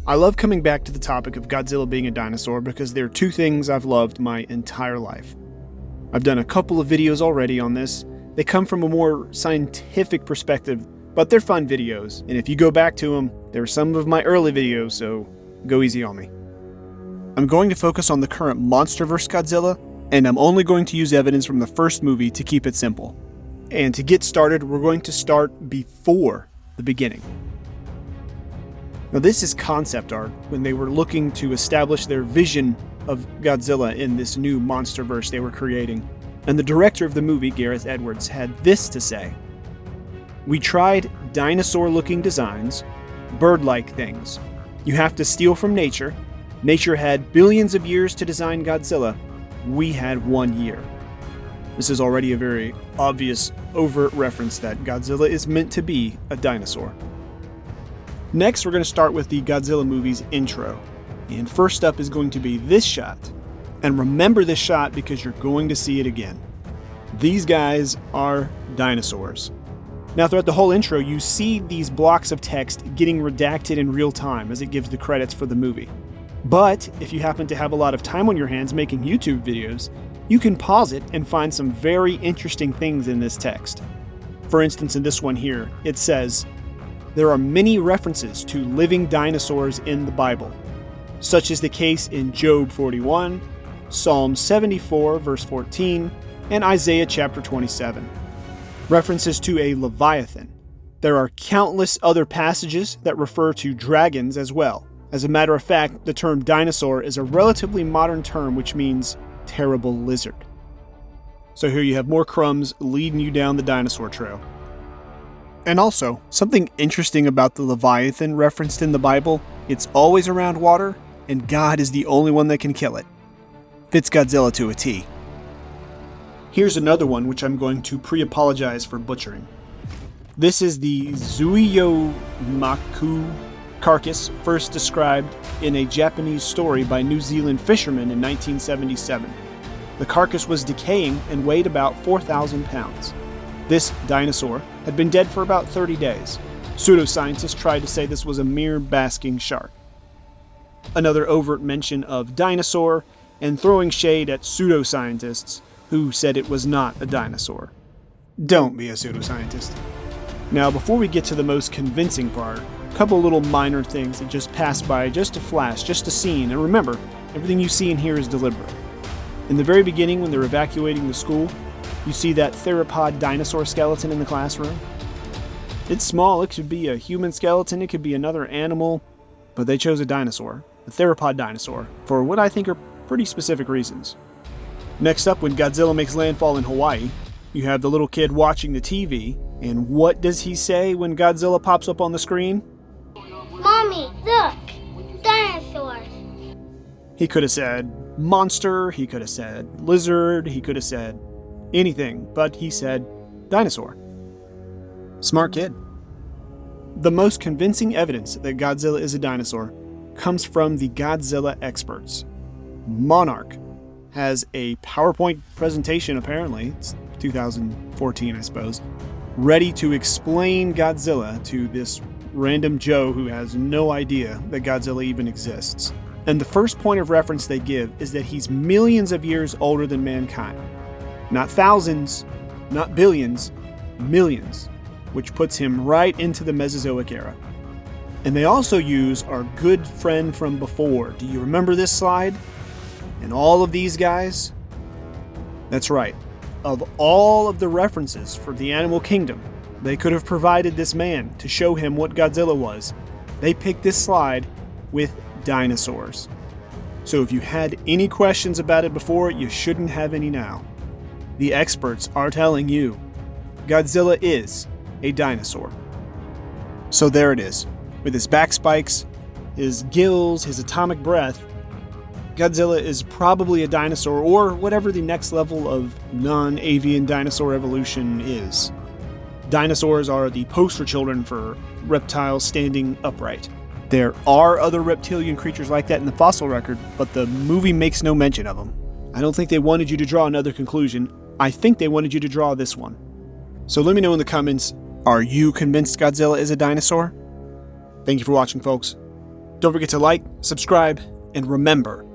I love coming back to the topic of Godzilla being a dinosaur because there are two things I've loved my entire life. I've done a couple of videos already on this. They come from a more scientific perspective, but they're fun videos, and if you go back to them, they're some of my early videos, so go easy on me. I'm going to focus on the current MONSTERVERSE Godzilla, and I'm only going to use evidence from the first movie to keep it simple. And to get started, we're going to start before the beginning. Now this is concept art when they were looking to establish their vision of Godzilla in this new MONSTERVERSE they were creating. And the director of the movie, Gareth Edwards, had this to say: "We tried dinosaur-looking designs, bird-like things. You have to steal from nature. Nature had billions of years to design Godzilla. We had 1 year." This is already a very obvious, overt reference that Godzilla is meant to be a dinosaur. Next, we're going to start with the Godzilla movie's intro. And first up is going to be this shot. And remember this shot because you're going to see it again. These guys are dinosaurs. Now, throughout the whole intro, you see these blocks of text getting redacted in real time as it gives the credits for the movie. But if you happen to have a lot of time on your hands making YouTube videos, you can pause it and find some very interesting things in this text. For instance, in this one here, it says, "There are many references to living dinosaurs in the Bible. Such is the case in Job 41, Psalm 74 verse 14, and Isaiah chapter 27. References to a Leviathan. There are countless other passages that refer to dragons as well. As a matter of fact, the term dinosaur is a relatively modern term which means terrible lizard." So here you have more crumbs leading you down the dinosaur trail. And also, something interesting about the Leviathan referenced in the Bible: it's always around water, and God is the only one that can kill it. Fits Godzilla to a T. Here's another one which I'm going to pre-apologize for butchering. This is the Zuiyomaku carcass, first described in a Japanese story by New Zealand fishermen in 1977. The carcass was decaying and weighed about 4,000 pounds. This dinosaur had been dead for about 30 days. Pseudoscientists tried to say this was a mere basking shark. Another overt mention of dinosaur and throwing shade at pseudoscientists who said it was not a dinosaur. Don't be a pseudoscientist. Now, before we get to the most convincing part, a couple little minor things that just pass by, just a flash, just a scene, and remember, everything you see in here is deliberate. In the very beginning, when they're evacuating the school, you see that theropod dinosaur skeleton in the classroom? It's small, it could be a human skeleton, it could be another animal, but they chose a dinosaur, a theropod dinosaur, for what I think are pretty specific reasons. Next up, when Godzilla makes landfall in Hawaii, you have the little kid watching the TV, and what does he say when Godzilla pops up on the screen? "Mommy, look! Dinosaurs!" He could have said monster, he could have said lizard, he could have said anything, but he said dinosaur. Smart kid. The most convincing evidence that Godzilla is a dinosaur comes from the Godzilla Experts. Monarch has a PowerPoint presentation, apparently, it's 2014 I suppose, ready to explain Godzilla to this random Joe who has no idea that Godzilla even exists. And the first point of reference they give is that he's millions of years older than mankind. Not thousands, not billions, millions, which puts him right into the Mesozoic era. And they also use our good friend from before. Do you remember this slide? And all of these guys? That's right. Of all of the references for the animal kingdom they could have provided this man to show him what Godzilla was, they picked this slide with dinosaurs. So if you had any questions about it before, you shouldn't have any now. The experts are telling you Godzilla is a dinosaur. So there it is. With his back spikes, his gills, his atomic breath, Godzilla is probably a dinosaur, or whatever the next level of non-avian dinosaur evolution is. Dinosaurs are the poster children for reptiles standing upright. There are other reptilian creatures like that in the fossil record, but the movie makes no mention of them. I don't think they wanted you to draw another conclusion. I think they wanted you to draw this one. So let me know in the comments, are you convinced Godzilla is a dinosaur? Thank you for watching, folks. Don't forget to like, subscribe, and remember,